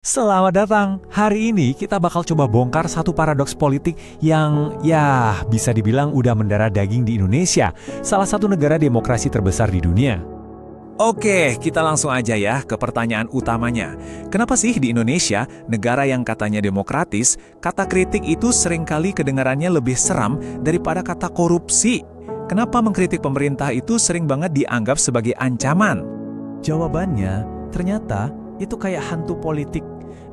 Selamat datang. Hari ini kita bakal coba bongkar satu paradoks politik yang bisa dibilang udah mendarah daging di Indonesia, salah satu negara demokrasi terbesar di dunia. Oke, kita langsung aja ya ke pertanyaan utamanya. Kenapa sih di Indonesia, negara yang katanya demokratis, kata kritik itu seringkali kedengarannya lebih seram daripada kata korupsi? Kenapa mengkritik pemerintah itu sering banget dianggap sebagai ancaman? Jawabannya, ternyata itu kayak hantu politik.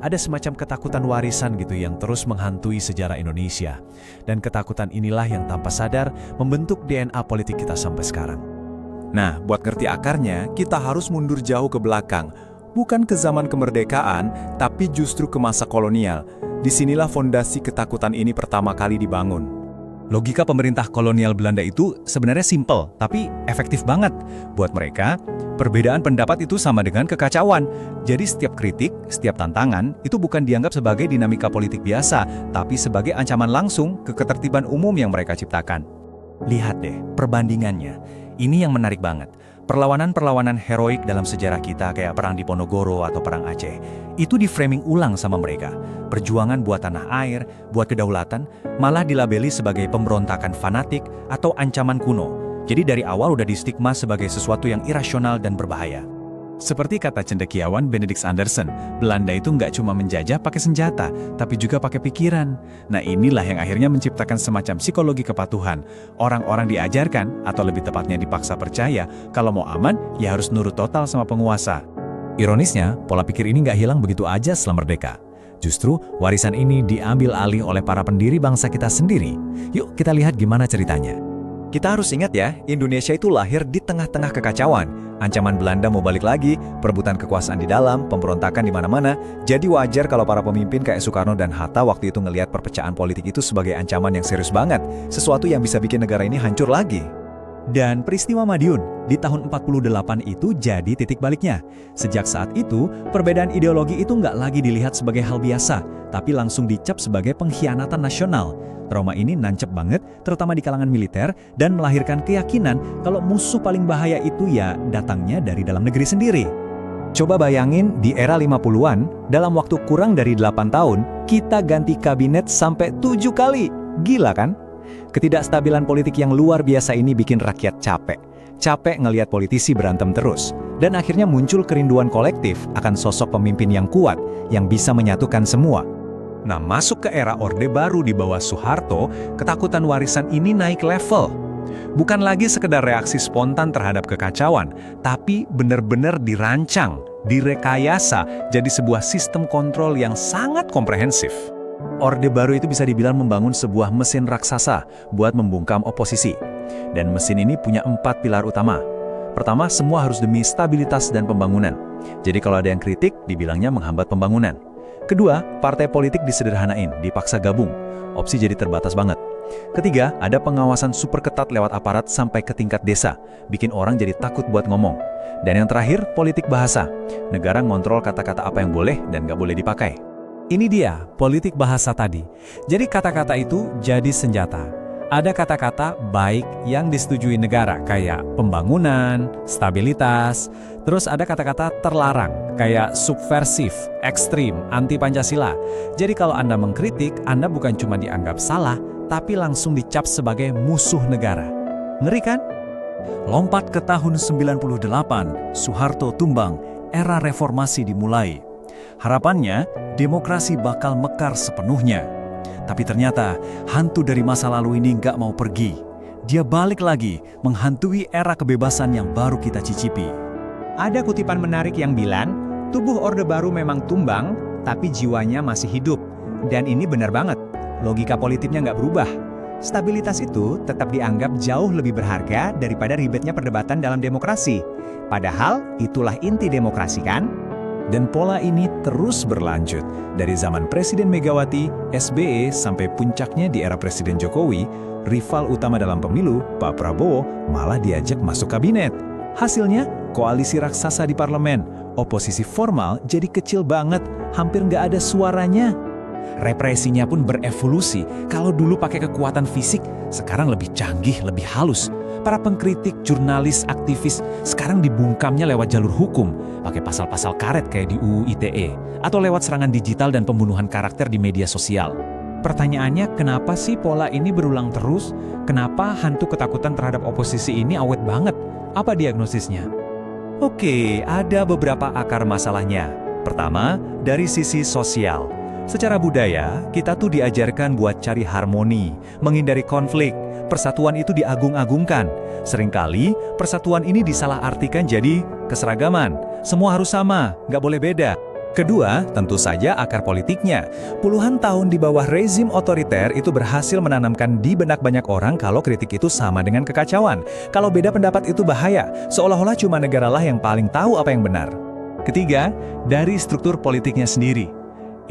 Ada semacam ketakutan warisan gitu yang terus menghantui sejarah Indonesia. Dan ketakutan inilah yang tanpa sadar membentuk DNA politik kita sampai sekarang. Nah, buat ngerti akarnya, kita harus mundur jauh ke belakang. Bukan ke zaman kemerdekaan, tapi justru ke masa kolonial. Disinilah fondasi ketakutan ini pertama kali dibangun. Logika pemerintah kolonial Belanda itu sebenarnya simpel, tapi efektif banget. Buat mereka, perbedaan pendapat itu sama dengan kekacauan. Jadi setiap kritik, setiap tantangan, itu bukan dianggap sebagai dinamika politik biasa, tapi sebagai ancaman langsung ke ketertiban umum yang mereka ciptakan. Lihat deh, perbandingannya. Ini yang menarik banget. Perlawanan-perlawanan heroik dalam sejarah kita kayak Perang Diponegoro atau Perang Aceh, itu di-framing ulang sama mereka. Perjuangan buat tanah air, buat kedaulatan, malah dilabeli sebagai pemberontakan fanatik atau ancaman kuno. Jadi dari awal udah distigma sebagai sesuatu yang irasional dan berbahaya. Seperti kata cendekiawan Benedict Anderson, Belanda itu nggak cuma menjajah pakai senjata, tapi juga pakai pikiran. Nah inilah yang akhirnya menciptakan semacam psikologi kepatuhan. Orang-orang diajarkan, atau lebih tepatnya dipaksa percaya, kalau mau aman, ya harus nurut total sama penguasa. Ironisnya, pola pikir ini nggak hilang begitu aja setelah merdeka. Justru, warisan ini diambil alih oleh para pendiri bangsa kita sendiri. Yuk kita lihat gimana ceritanya. Kita harus ingat ya, Indonesia itu lahir di tengah-tengah kekacauan. Ancaman Belanda mau balik lagi, perebutan kekuasaan di dalam, pemberontakan di mana-mana. Jadi wajar kalau para pemimpin kayak Soekarno dan Hatta waktu itu ngelihat perpecahan politik itu sebagai ancaman yang serius banget. Sesuatu yang bisa bikin negara ini hancur lagi. Dan peristiwa Madiun di tahun 48 itu jadi titik baliknya. Sejak saat itu, perbedaan ideologi itu nggak lagi dilihat sebagai hal biasa, tapi langsung dicap sebagai pengkhianatan nasional. Trauma ini nancep banget, terutama di kalangan militer, dan melahirkan keyakinan kalau musuh paling bahaya itu ya datangnya dari dalam negeri sendiri. Coba bayangin di era 50-an, dalam waktu kurang dari 8 tahun, kita ganti kabinet sampai 7 kali. Gila kan? Ketidakstabilan politik yang luar biasa ini bikin rakyat capek. Capek ngelihat politisi berantem terus. Dan akhirnya muncul kerinduan kolektif akan sosok pemimpin yang kuat, yang bisa menyatukan semua. Nah, masuk ke era Orde Baru di bawah Soeharto, ketakutan warisan ini naik level. Bukan lagi sekedar reaksi spontan terhadap kekacauan, tapi benar-benar dirancang, direkayasa jadi sebuah sistem kontrol yang sangat komprehensif. Orde Baru itu bisa dibilang membangun sebuah mesin raksasa buat membungkam oposisi. Dan mesin ini punya 4 pilar utama. Pertama, semua harus demi stabilitas dan pembangunan. Jadi kalau ada yang kritik, dibilangnya menghambat pembangunan. Kedua, partai politik disederhanain, dipaksa gabung. Opsi jadi terbatas banget. Ketiga, ada pengawasan super ketat lewat aparat sampai ke tingkat desa, bikin orang jadi takut buat ngomong. Dan yang terakhir, politik bahasa. Negara ngontrol kata-kata apa yang boleh dan nggak boleh dipakai. Ini dia, politik bahasa tadi. Jadi kata-kata itu jadi senjata. Ada kata-kata baik yang disetujui negara, kayak pembangunan, stabilitas. Terus ada kata-kata terlarang, kayak subversif, ekstrim, anti-Pancasila. Jadi kalau Anda mengkritik, Anda bukan cuma dianggap salah, tapi langsung dicap sebagai musuh negara. Ngeri kan? Lompat ke tahun 98, Soeharto tumbang, era reformasi dimulai. Harapannya, demokrasi bakal mekar sepenuhnya. Tapi ternyata, hantu dari masa lalu ini nggak mau pergi. Dia balik lagi, menghantui era kebebasan yang baru kita cicipi. Ada kutipan menarik yang bilang, tubuh Orde Baru memang tumbang, tapi jiwanya masih hidup. Dan ini benar banget, logika politiknya nggak berubah. Stabilitas itu tetap dianggap jauh lebih berharga daripada ribetnya perdebatan dalam demokrasi. Padahal, itulah inti demokrasi kan? Dan pola ini terus berlanjut. Dari zaman Presiden Megawati, SBY, sampai puncaknya di era Presiden Jokowi, rival utama dalam pemilu, Pak Prabowo, malah diajak masuk kabinet. Hasilnya, koalisi raksasa di parlemen. Oposisi formal jadi kecil banget, hampir nggak ada suaranya. Represinya pun berevolusi. Kalau dulu pakai kekuatan fisik, sekarang lebih canggih, lebih halus. Para pengkritik, jurnalis, aktivis, sekarang dibungkamnya lewat jalur hukum, pakai pasal-pasal karet kayak di UU ITE, atau lewat serangan digital dan pembunuhan karakter di media sosial. Pertanyaannya, kenapa sih pola ini berulang terus? Kenapa hantu ketakutan terhadap oposisi ini awet banget? Apa diagnosisnya? Oke, ada beberapa akar masalahnya. Pertama, dari sisi sosial. Secara budaya, kita tuh diajarkan buat cari harmoni, menghindari konflik. Persatuan itu diagung-agungkan. Seringkali, persatuan ini disalahartikan jadi keseragaman. Semua harus sama, nggak boleh beda. Kedua, tentu saja akar politiknya. Puluhan tahun di bawah rezim otoriter itu berhasil menanamkan di benak banyak orang kalau kritik itu sama dengan kekacauan. Kalau beda pendapat itu bahaya, seolah-olah cuma negaralah yang paling tahu apa yang benar. Ketiga, dari struktur politiknya sendiri.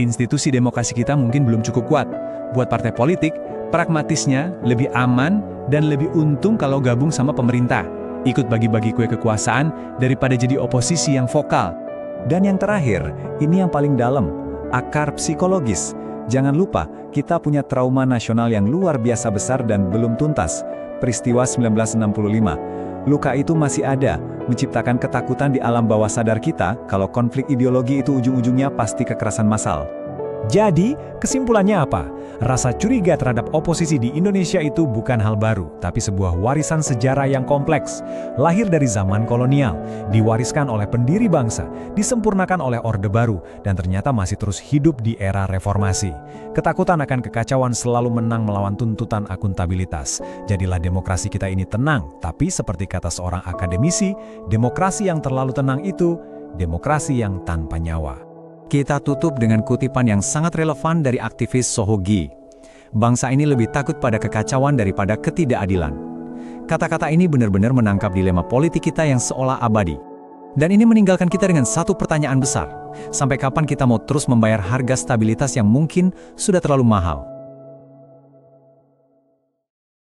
Institusi demokrasi kita mungkin belum cukup kuat. Buat partai politik, pragmatisnya lebih aman dan lebih untung kalau gabung sama pemerintah. Ikut bagi-bagi kue kekuasaan daripada jadi oposisi yang vokal. Dan yang terakhir, ini yang paling dalam, akar psikologis. Jangan lupa, kita punya trauma nasional yang luar biasa besar dan belum tuntas. Peristiwa 1965. Luka itu masih ada, menciptakan ketakutan di alam bawah sadar kita kalau konflik ideologi itu ujung-ujungnya pasti kekerasan massal. Jadi, kesimpulannya apa? Rasa curiga terhadap oposisi di Indonesia itu bukan hal baru, tapi sebuah warisan sejarah yang kompleks. Lahir dari zaman kolonial, diwariskan oleh pendiri bangsa, disempurnakan oleh Orde Baru, dan ternyata masih terus hidup di era reformasi. Ketakutan akan kekacauan selalu menang melawan tuntutan akuntabilitas. Jadilah demokrasi kita ini tenang, tapi seperti kata seorang akademisi, demokrasi yang terlalu tenang itu, demokrasi yang tanpa nyawa. Kita tutup dengan kutipan yang sangat relevan dari aktivis Sohogi. Bangsa ini lebih takut pada kekacauan daripada ketidakadilan. Kata-kata ini benar-benar menangkap dilema politik kita yang seolah abadi. Dan ini meninggalkan kita dengan satu pertanyaan besar. Sampai kapan kita mau terus membayar harga stabilitas yang mungkin sudah terlalu mahal?